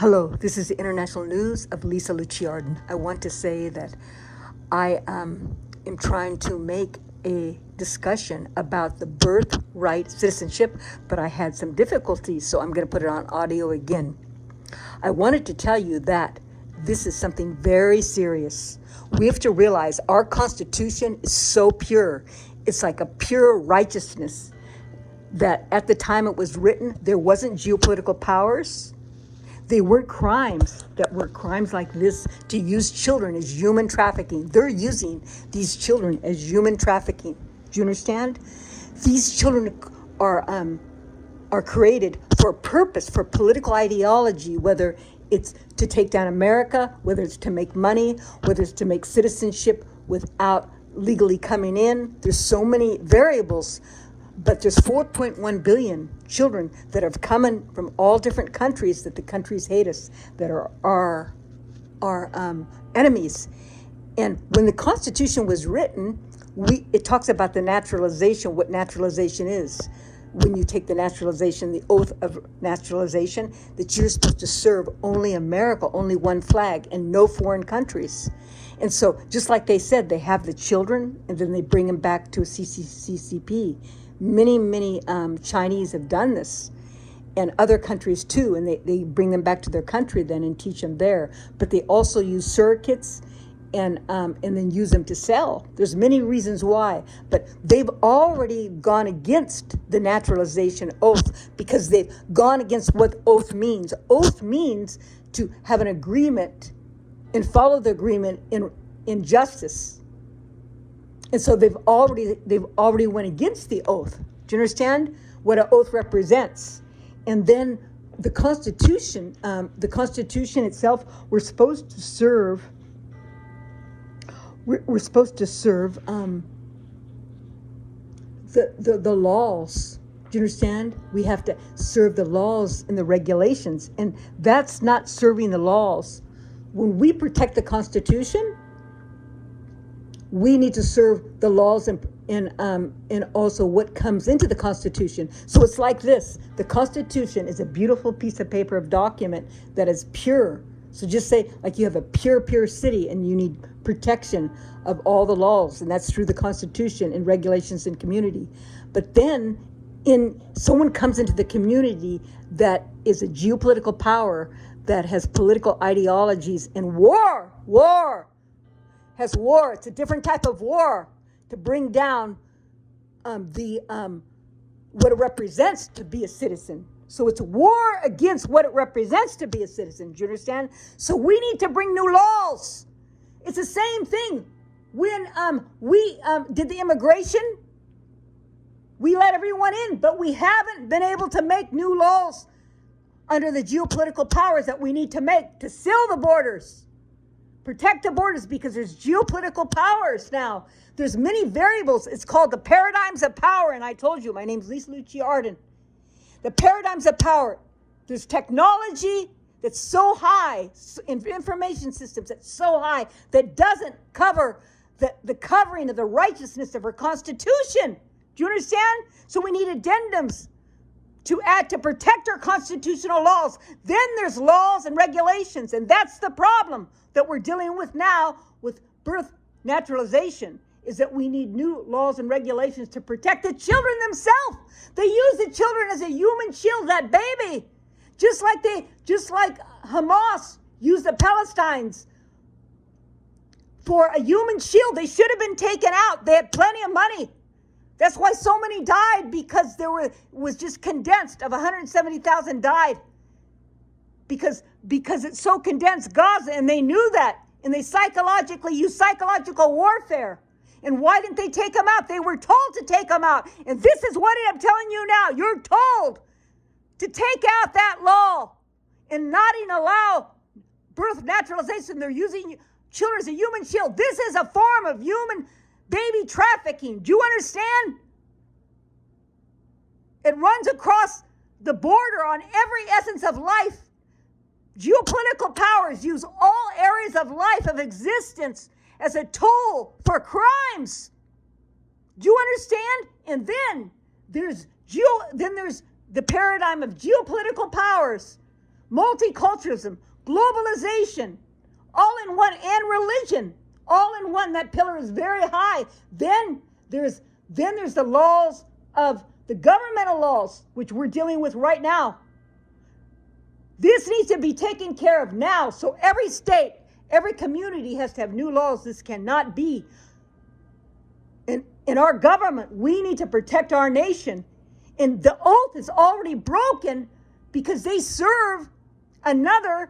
Hello, this is the International News of Lisa Luciarden. I want to say that I am trying to make a discussion about the birthright citizenship, but I had some difficulties, so I'm going to put it on audio again. I wanted to tell you that this is something very serious. We have to realize our Constitution is so pure. It's like a pure righteousness that at the time it was written, there wasn't geopolitical powers. They weren't crimes that were crimes like this to use children as human trafficking. They're using these children as human trafficking. Do you understand? These children are created for a purpose, for political ideology, whether it's to take down America, whether it's to make money, whether it's to make citizenship without legally coming in. There's so many variables. But there's 4.1 billion children that have come in from all different countries that the countries hate us, that are our enemies. And when the Constitution was written, it talks about the naturalization, what naturalization is. When you take the naturalization, the oath of naturalization, that you're supposed to serve only America, only one flag, and no foreign countries. And so, just like they said, they have the children, and then they bring them back to a CCP. Many Chinese have done this, and other countries too, and they bring them back to their country then and teach them there. But they also use surrogates and then use them to sell. There's many reasons why, but they've already gone against the naturalization oath because they've gone against what oath means. Oath means to have an agreement and follow the agreement in justice. And so they've already went against the oath. Do you understand what an oath represents? And then the Constitution itself, we're supposed to serve the laws. Do you understand? We have to serve the laws and the regulations, and that's not serving the laws. When we protect the Constitution, we need to serve the laws and also what comes into the Constitution. So it's like this. The Constitution is a beautiful piece of paper of document that is pure. So just say like you have a pure city and you need protection of all the laws, and that's through the Constitution and regulations and community. But then someone comes into the community that is a geopolitical power that has political ideologies and war. It's a different type of war to bring down what it represents to be a citizen. So it's a war against what it represents to be a citizen. Do you understand? So we need to bring new laws. It's the same thing. When we did the immigration, we let everyone in, but we haven't been able to make new laws under the geopolitical powers that we need to make to seal the borders. Protect the borders because there's geopolitical powers now. There's many variables. It's called the paradigms of power. And I told you, my name's Lisa Luciarden. The paradigms of power. There's technology that's so high, in information systems that's so high, that doesn't cover the covering of the righteousness of our Constitution. Do you understand? So we need addendums to add to protect our constitutional laws. Then there's laws and regulations, and that's the problem that we're dealing with now with birth naturalization, is that we need new laws and regulations to protect the children themselves. They use the children as a human shield, that baby, just like Hamas used the Palestinians for a human shield. They should have been taken out. They had plenty of money. That's why so many died, because was just condensed of 170,000 died. Because it's so condensed, Gaza, and they knew that. And they used psychological warfare. And why didn't they take them out? They were told to take them out. And this is what I'm telling you now. You're told to take out that law and not even allow birth naturalization. They're using children as a human shield. This is a form of human baby trafficking. Do you understand? It runs across the border on every essence of life. Geopolitical powers use all areas of life, of existence, as a tool for crimes. Do you understand? And then there's the paradigm of geopolitical powers, multiculturalism, globalization, all in one, and religion, all in one. That pillar is very high. Then there's the laws of the governmental laws, which we're dealing with right now. This needs to be taken care of now. So every state, every community has to have new laws. This cannot be. In our government, we need to protect our nation. And the oath is already broken because they serve another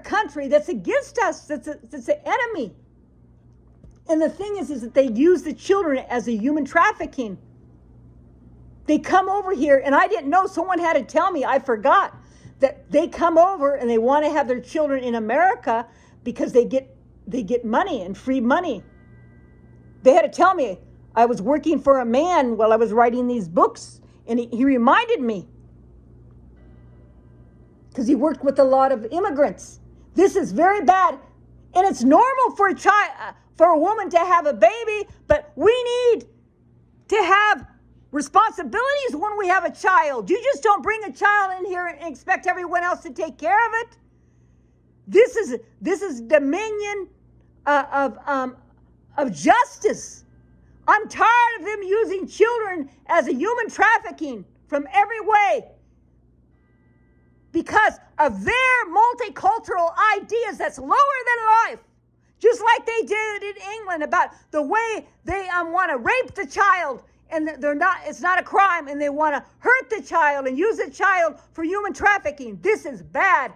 country that's against us, that's an enemy. And the thing is that they use the children as a human trafficking. They come over here, and I didn't know, someone had to tell me, I forgot, that they come over and they want to have their children in America because they get money and free money. They had to tell me. I was working for a man while I was writing these books, and he reminded me, because he worked with a lot of immigrants. This is very bad, and it's normal for a woman to have a baby, but we need to have responsibilities when we have a child. You just don't bring a child in here and expect everyone else to take care of it. This is dominion of justice. I'm tired of them using children as a human trafficking from every way because of their multicultural ideas that's lower than life. Just like they did in England about the way they want to rape the child, and it's not a crime, and they want to hurt the child and use the child for human trafficking. This is bad.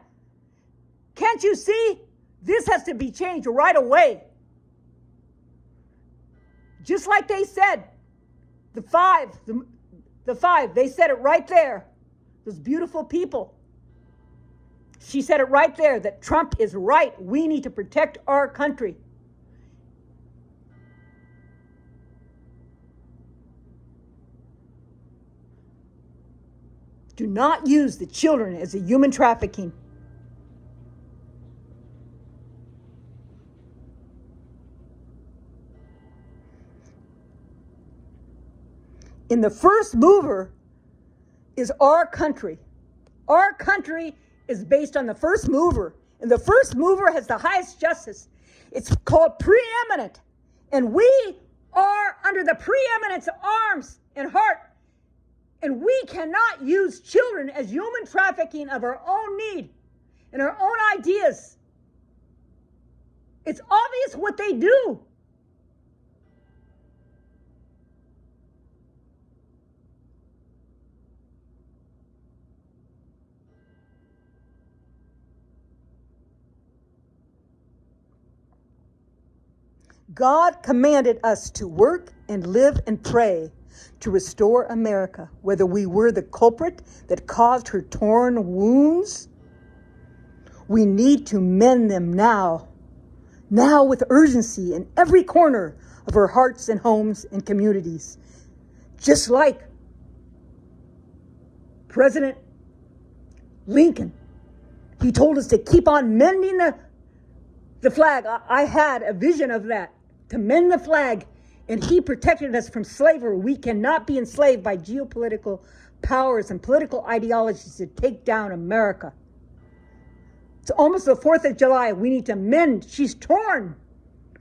Can't you see? This has to be changed right away. Just like they said, the five, they said it right there. Those beautiful people. She said it right there that Trump is right. We need to protect our country. Do not use the children as a human trafficking. And the first mover is our country. Our country is based on the first mover. And the first mover has the highest justice. It's called preeminent. And we are under the preeminence arms and heart. And we cannot use children as human trafficking of our own need and our own ideas. It's obvious what they do. God commanded us to work and live and pray to restore America, whether we were the culprit that caused her torn wounds. We need to mend them now with urgency in every corner of our hearts and homes and communities. Just like President Lincoln, he told us to keep on mending the flag. I had a vision of that, to mend the flag, and he protected us from slavery. We cannot be enslaved by geopolitical powers and political ideologies to take down America. It's almost the 4th of July. We need to mend. She's torn.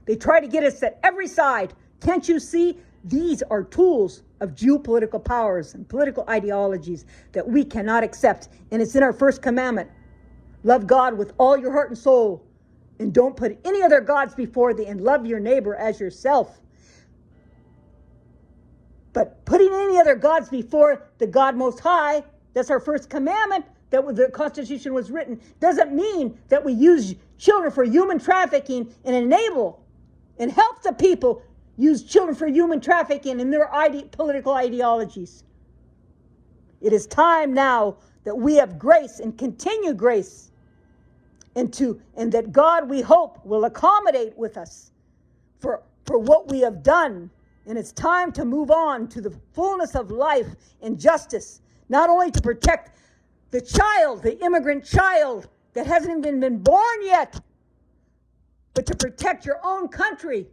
They try to get us at every side. Can't you see? These are tools of geopolitical powers and political ideologies that we cannot accept. And it's in our first commandment. Love God with all your heart and soul. And don't put any other gods before thee, and love your neighbor as yourself. But putting any other gods before the God Most High, that's our first commandment, that the Constitution was written, doesn't mean that we use children for human trafficking and enable and help the people use children for human trafficking in their political ideologies. It is time now that we have grace and continue grace, and that God, we hope, will accommodate with us for what we have done. And it's time to move on to the fullness of life and justice, not only to protect the child, the immigrant child that hasn't even been born yet, but to protect your own country,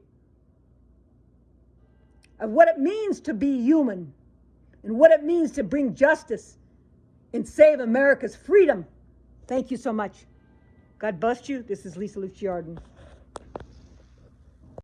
of what it means to be human and what it means to bring justice and save America's freedom Thank you so much. God bless you. This is Lisa Luciarden.